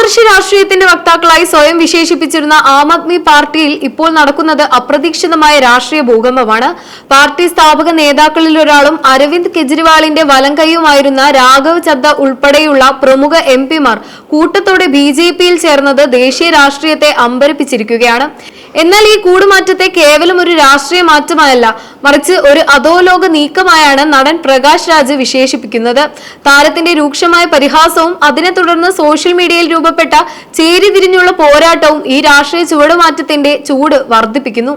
ആദർശ രാഷ്ട്രീയത്തിന്റെ വക്താക്കളായി സ്വയം വിശേഷിപ്പിച്ചിരുന്ന ആം ആദ്മി പാർട്ടിയിൽ ഇപ്പോൾ നടക്കുന്നത് അപ്രതീക്ഷിതമായ രാഷ്ട്രീയ ഭൂകമ്പമാണ്. പാർട്ടി സ്ഥാപക നേതാക്കളിൽ ഒരാളും അരവിന്ദ് കെജ്രിവാളിന്റെ വലംകൈയുമായിരുന്ന രാഘവ് ചദ്ദ ഉൾപ്പെടെയുള്ള പ്രമുഖ എംപിമാർ കൂട്ടത്തോടെ ബിജെപിയിൽ ചേർന്നത് ദേശീയ രാഷ്ട്രീയത്തെ അമ്പരപ്പിച്ചിരിക്കുകയാണ്. എന്നാൽ ഈ കൂടുമാറ്റത്തെ കേവലം ഒരു രാഷ്ട്രീയ മാറ്റമായല്ല, മറിച്ച് ഒരു അധോലോക നീക്കമായാണ് നടൻ പ്രകാശ് രാജ് വിശേഷിപ്പിക്കുന്നത്. താരത്തിന്റെ രൂക്ഷമായ പരിഹാസവും അതിനെ തുടർന്ന് സോഷ്യൽ മീഡിയയിൽ രൂപപ്പെട്ട ചേരിതിരിഞ്ഞുള്ള പോരാട്ടവും ഈ രാഷ്ട്രീയ ചുവടുമാറ്റത്തിന്റെ ചൂട് വർദ്ധിപ്പിക്കുന്നു.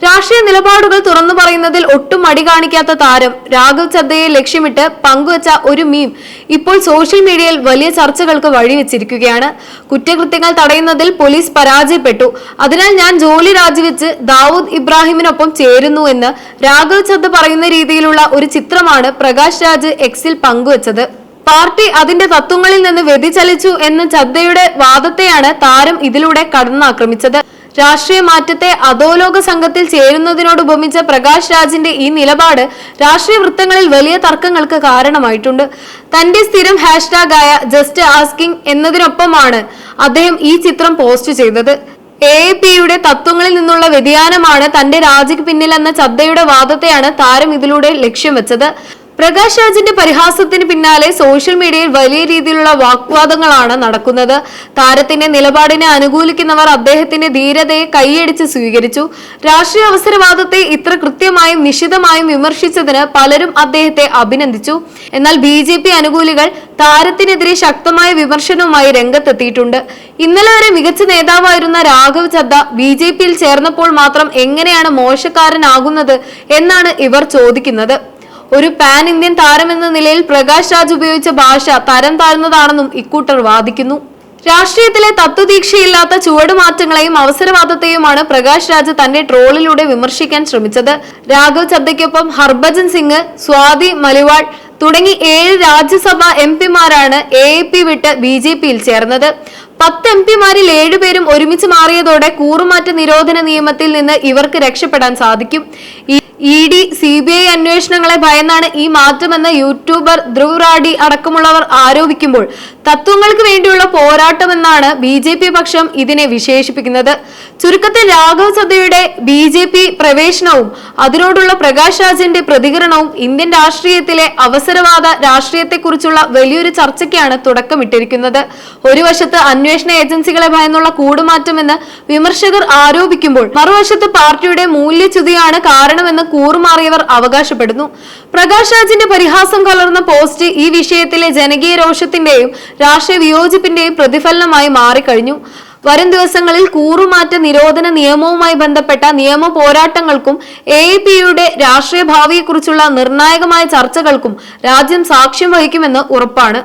രാഷ്ട്രീയ നിലപാടുകൾ തുറന്നു പറയുന്നതിൽ ഒട്ടും മടി കാണിക്കാത്ത താരം രാഘവ് ചദ്ദയെ ലക്ഷ്യമിട്ട് പങ്കുവച്ച ഒരു മീം ഇപ്പോൾ സോഷ്യൽ മീഡിയയിൽ വലിയ ചർച്ചകൾക്ക് വഴിവെച്ചിരിക്കുകയാണ്. കുറ്റകൃത്യങ്ങൾ തടയുന്നതിൽ പോലീസ് പരാജയപ്പെട്ടു, അതിനാൽ ഞാൻ ജോലി രാജിവെച്ച് ദാവൂദ് ഇബ്രാഹിമിനൊപ്പം ചേരുന്നു എന്ന് രാഘവ് ചദ്ദ പറയുന്ന രീതിയിലുള്ള ഒരു ചിത്രമാണ് പ്രകാശ് രാജ് എക്സിൽ പങ്കുവച്ചത്. പാർട്ടി അതിന്റെ തത്വങ്ങളിൽ നിന്ന് വ്യതിചലിച്ചു എന്ന ചദ്ദയുടെ വാദത്തെയാണ് താരം ഇതിലൂടെ കടന്നാക്രമിച്ചത്. രാഷ്ട്രീയ മാറ്റത്തെ അധോലോക സംഘത്തിൽ ചേരുന്നതിനോട് ഉപമിച്ച പ്രകാശ് രാജിന്റെ ഈ നിലപാട് രാഷ്ട്രീയ വൃത്തങ്ങളിൽ വലിയ തർക്കങ്ങൾക്ക് കാരണമായിട്ടുണ്ട്. തന്റെ സ്ഥിരം ഹാഷ്ടാഗായ ജസ്റ്റ് ആസ്കിംഗ് എന്നതിനൊപ്പമാണ് അദ്ദേഹം ഈ ചിത്രം പോസ്റ്റ് ചെയ്തത്. AAPയുടെ തത്വങ്ങളിൽ നിന്നുള്ള വ്യതിയാനമാണ് തന്റെ രാജിക്ക് പിന്നിലെന്ന ചദ്ദയുടെ വാദത്തെയാണ് താരം ഇതിലൂടെ ലക്ഷ്യം വെച്ചത്. പ്രകാശ് രാജിന്റെ പരിഹാസത്തിന് പിന്നാലെ സോഷ്യൽ മീഡിയയിൽ വലിയ രീതിയിലുള്ള വാഗ്വാദങ്ങളാണ് നടക്കുന്നത്. താരത്തിന്റെ നിലപാടിനെ അനുകൂലിക്കുന്നവർ അദ്ദേഹത്തിന്റെ ധീരതയെ കൈയടിച്ച് സ്വീകരിച്ചു. രാഷ്ട്രീയ അവസരവാദത്തെ ഇത്ര കൃത്യമായും നിശിതമായും വിമർശിച്ചതിന് പലരും അദ്ദേഹത്തെ അഭിനന്ദിച്ചു. എന്നാൽ BJP അനുകൂലികൾ താരത്തിനെതിരെ ശക്തമായ വിമർശനവുമായി രംഗത്തെത്തിയിട്ടുണ്ട്. ഇന്നലെ വരെ മികച്ച നേതാവായിരുന്ന രാഘവ് ചദ്ദ BJPയിൽ ചേർന്നപ്പോൾ മാത്രം എങ്ങനെയാണ് മോശക്കാരനാകുന്നത് എന്നാണ് ഇവർ ചോദിക്കുന്നത്. ഒരു പാൻ ഇന്ത്യൻ താരമെന്ന നിലയിൽ പ്രകാശ് രാജ് ഉപയോഗിച്ച ഭാഷ തരം താഴ്ന്നതാണെന്നും ഇക്കൂട്ടർ വാദിക്കുന്നു. രാഷ്ട്രീയത്തിലെ തത്വദീക്ഷയില്ലാത്ത ചുവടുമാറ്റങ്ങളെയും അവസരവാദത്തെയുമാണ് പ്രകാശ് രാജ് തന്റെ ട്രോളിലൂടെ വിമർശിക്കാൻ ശ്രമിച്ചത്. രാഘവ് ചദ്ദയ്ക്കൊപ്പം ഹർഭജൻ സിംഗ്, സ്വാതി മലിവാൾ തുടങ്ങി 7 രാജ്യസഭാ MPമാരാണ് AAP വിട്ട് BJPയിൽ ചേർന്നത്. 10 MPമാരിൽ 7 പേരും ഒരുമിച്ച് മാറിയതോടെ കൂറുമാറ്റ നിരോധന നിയമത്തിൽ നിന്ന് ഇവർക്ക് രക്ഷപ്പെടാൻ സാധിക്കും. ED CBI അന്വേഷണങ്ങളെ ഭയന്നാണ് ഈ മാറ്റമെന്ന് യൂട്യൂബർ ധ്രുവ് റാഡി അടക്കമുള്ളവർ ആരോപിക്കുമ്പോൾ തത്വങ്ങൾക്ക് വേണ്ടിയുള്ള പോരാട്ടമെന്നാണ് BJP പക്ഷം ഇതിനെ വിശേഷിപ്പിക്കുന്നത്. ചുരുക്കത്തിൽ രാഘവ് ചദ്ദയുടെ BJP പ്രവേശനവും അതിനോടുള്ള പ്രകാശ് രാജിന്റെ പ്രതികരണവും ഇന്ത്യൻ രാഷ്ട്രീയത്തിലെ അവസരവാദ രാഷ്ട്രീയത്തെക്കുറിച്ചുള്ള വലിയൊരു ചർച്ചയ്ക്കാണ് തുടക്കമിട്ടിരിക്കുന്നത്. ഒരു വശത്ത് അന്വേഷണ ഏജൻസികളെ ഭയന്നുള്ള കൂടുമാറ്റമെന്ന് വിമർശകർ ആരോപിക്കുമ്പോൾ മറുവശത്ത് പാർട്ടിയുടെ മൂല്യച്യുതിയാണ് കാരണമെന്ന് കൂറുമാറിയവർ അവകാശപ്പെടുന്നു. പ്രകാശ് രാജിന്റെ പരിഹാസം കലർന്ന പോസ്റ്റ് ഈ വിഷയത്തിലെ ജനകീയ രോഷത്തിന്റെയും രാഷ്ട്രീയ വിയോജിപ്പിന്റെയും പ്രതിഫലനമായി മാറിക്കഴിഞ്ഞു. വരും ദിവസങ്ങളിൽ കൂറുമാറ്റ നിരോധന നിയമവുമായി ബന്ധപ്പെട്ട നിയമ പോരാട്ടങ്ങൾക്കും AAPയുടെ രാഷ്ട്രീയ ഭാവിയെക്കുറിച്ചുള്ള നിർണായകമായ ചർച്ചകൾക്കും രാജ്യം സാക്ഷ്യം വഹിക്കുമെന്ന് ഉറപ്പാണ്.